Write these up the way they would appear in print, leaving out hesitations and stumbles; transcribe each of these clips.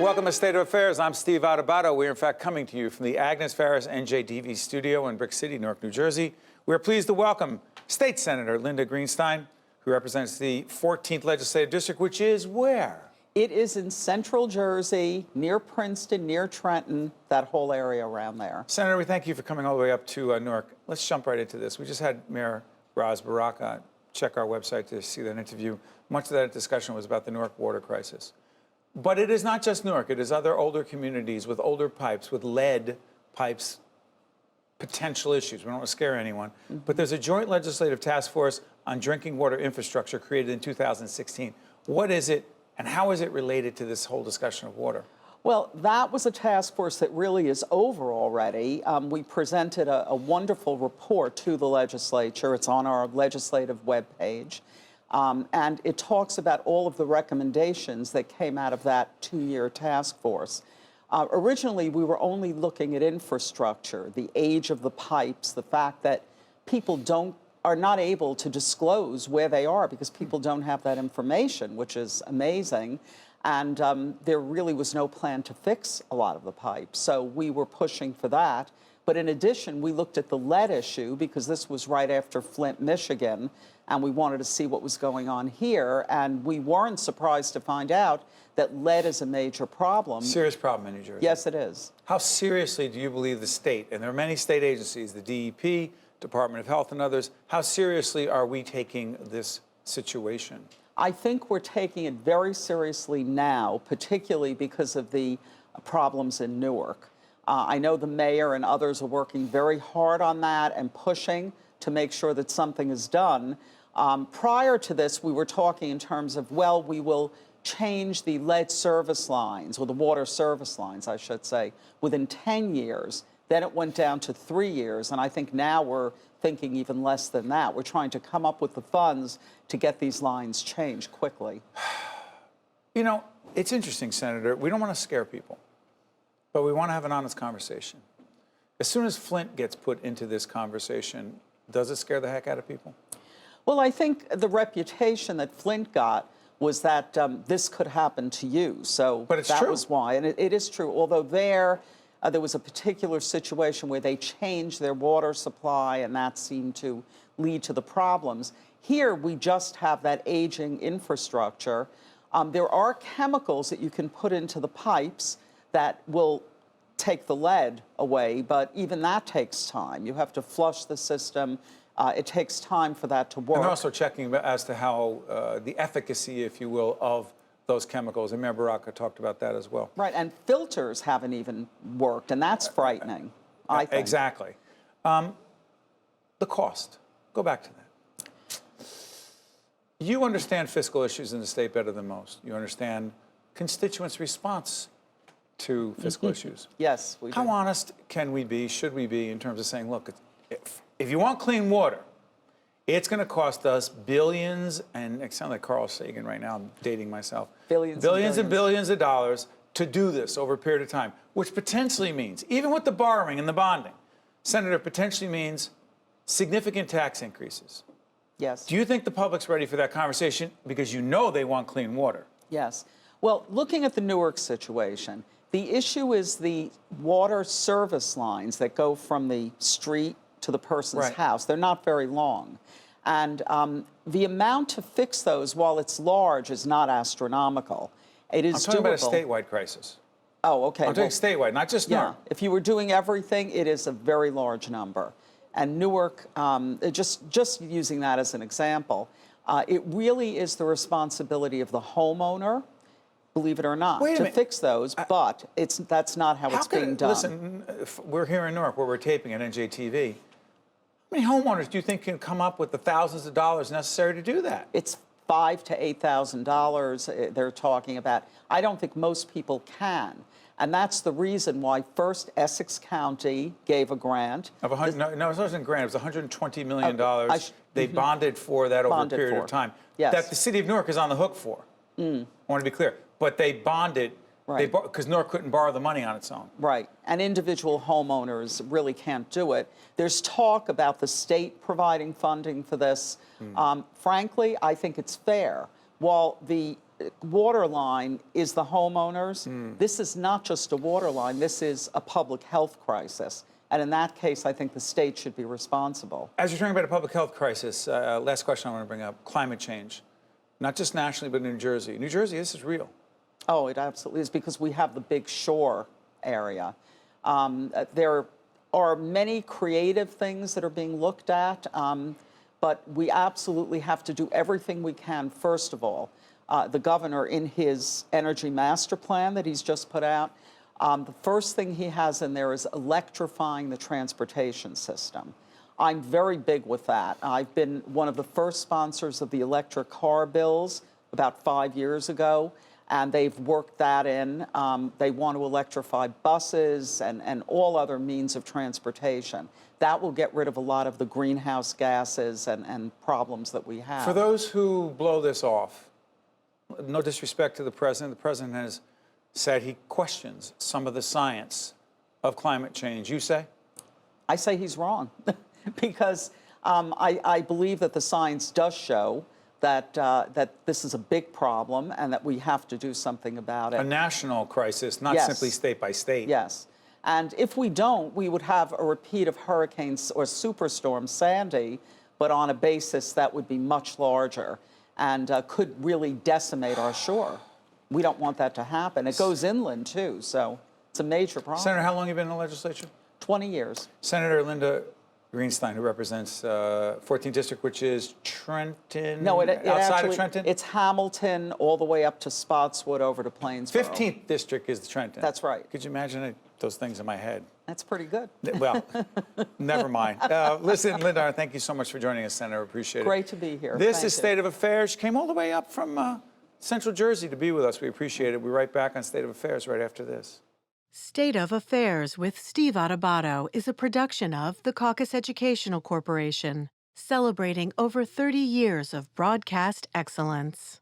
Welcome to State of Affairs. I'm Steve Adubato. We're in fact coming to you from the Agnes Farris NJDV studio in Brick City, Newark, New Jersey. We're pleased to welcome State Senator Linda Greenstein, who represents the 14th Legislative District, which is where? It is in central Jersey, near Princeton, near Trenton, that whole area around there. Senator, we thank you for coming all the way up to Newark. Let's jump right into this. We just had Mayor Raz Baraka check our website to see that interview. Much of that discussion was about the Newark water crisis. But it is not just Newark. It is other older communities with older pipes, with lead pipes, potential issues. We don't want to scare anyone. But there's a joint legislative task force on drinking water infrastructure created in 2016. What is it, and how is it related to this whole discussion of water? Well, that was a task force that really is over already. We presented a wonderful report to the legislature. It's on our legislative webpage. And it talks about all of the recommendations that came out of that two-year task force. Originally, we were only looking at infrastructure, the age of the pipes, the fact that people are not able to disclose where they are because people don't have that information, which is amazing. And there really was no plan to fix a lot of the pipes. So we were pushing for that. But in addition, we looked at the lead issue because this was right after Flint, Michigan, and we wanted to see what was going on here. And we weren't surprised to find out that lead is a major problem. Serious problem in New Jersey. Yes, it is. How seriously do you believe the state, and there are many state agencies, the DEP, Department of Health and others, how seriously are we taking this situation? I think we're taking it very seriously now, particularly because of the problems in Newark. I know the mayor and others are working very hard on that and pushing to make sure that something is done. Prior to this, we were talking in terms of, well, we will change the lead service lines, or the water service lines, I should say, within 10 years. Then it went down to 3 years, and I think now we're thinking even less than that. We're trying to come up with the funds to get these lines changed quickly. You know, it's interesting, Senator. We don't want to scare people, but we want to have an honest conversation. As soon as Flint gets put into this conversation, does it scare the heck out of people? Well, I think the reputation that Flint got was that this could happen to you. So but it's that true. Was why. And it is true, although there was a particular situation where they changed their water supply, and that seemed to lead to the problems. Here, we just have that aging infrastructure. There are chemicals that you can put into the pipes that will take the lead away, but even that takes time. You have to flush the system. It takes time for that to work. And they're also checking as to how the efficacy, if you will, of those chemicals. And Mayor Baraka talked about that as well. Right, and filters haven't even worked, and that's frightening, I think. Exactly. The cost. Go back to that. You understand fiscal issues in the state better than most. You understand constituents' response to fiscal issues. Yes, we do. How honest can we be, should we be, in terms of saying, look, if you want clean water, it's going to cost us billions, and I sound like Carl Sagan right now, I'm dating myself. Billions and billions of dollars to do this over a period of time, which potentially means, even with the borrowing and the bonding, Senator, potentially means significant tax increases. Yes. Do you think the public's ready for that conversation? Because you know they want clean water. Yes. Well, looking at the Newark situation, the issue is the water service lines that go from the street to the person's house. They're not very long. And the amount to fix those, while it's large, is not astronomical. It is doable. I'm talking about a statewide crisis. Oh, okay. I'm talking statewide, not just Newark. Yeah, if you were doing everything, it is a very large number. And Newark, just using that as an example, it really is the responsibility of the homeowner, believe it or not, to fix those, but that's not how it's being done. Listen, we're here in Newark where we're taping at NJTV. How many homeowners do you think can come up with the thousands of dollars necessary to do that? It's $5,000 to $8,000 they're talking about. I don't think most people can. And that's the reason why first Essex County gave a grant. No, it wasn't a grant. It was $120 million. They bonded for that over a period of time. Yes. That the city of Newark is on the hook for. I want to be clear. But they bonded because Newark couldn't borrow the money on its own. Right. And individual homeowners really can't do it. There's talk about the state providing funding for this. Frankly, I think it's fair. While the water line is the homeowners. This is not just a water line. This is a public health crisis. And in that case, I think the state should be responsible. As you're talking about a public health crisis, last question I want to bring up, climate change. Not just nationally, but in New Jersey. New Jersey, this is real. Oh, it absolutely is, because we have the big shore area. There are many creative things that are being looked at, but we absolutely have to do everything we can, first of all. The governor, in his energy master plan that he's just put out, the first thing he has in there is electrifying the transportation system. I'm very big with that. I've been one of the first sponsors of the electric car bills about 5 years ago, and they've worked that in. They want to electrify buses and all other means of transportation. That will get rid of a lot of the greenhouse gases and problems that we have. For those who blow this off, no disrespect to the president has said he questions some of the science of climate change. You say? I say he's wrong because I believe that the science does show that this is a big problem and that we have to do something about it. A national crisis, not Yes. simply state by state. Yes. And if we don't, we would have a repeat of hurricanes or superstorm Sandy, but on a basis that would be much larger and could really decimate our shore. We don't want that to happen. It goes inland, too, so it's a major problem. Senator, how long have you been in the legislature? 20 years. Senator Linda Greenstein, who represents 14th District, which is Trenton, No, outside actually, of Trenton? it's Hamilton all the way up to Spotswood over to Plainsboro. 15th District is Trenton. That's right. Could you imagine those things in my head? That's pretty good. Well, never mind. Listen, Linda, thank you so much for joining us, Senator. Appreciate it. Great to be here. This Thank is you. State of Affairs. She came all the way up from Central Jersey to be with us. We appreciate it. We're right back on State of Affairs right after this. State of Affairs with Steve Adubato is a production of the Caucus Educational Corporation, celebrating over 30 years of broadcast excellence.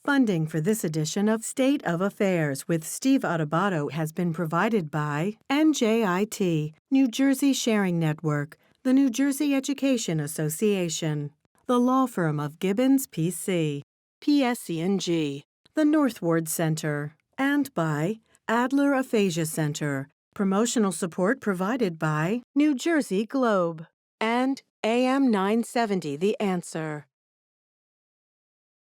Funding for this edition of State of Affairs with Steve Adubato has been provided by NJIT, New Jersey Sharing Network, the New Jersey Education Association, the law firm of Gibbons, P.C., PSC&G, the Northward Center, and by Adler Aphasia Center. Promotional support provided by New Jersey Globe and AM 970 The Answer.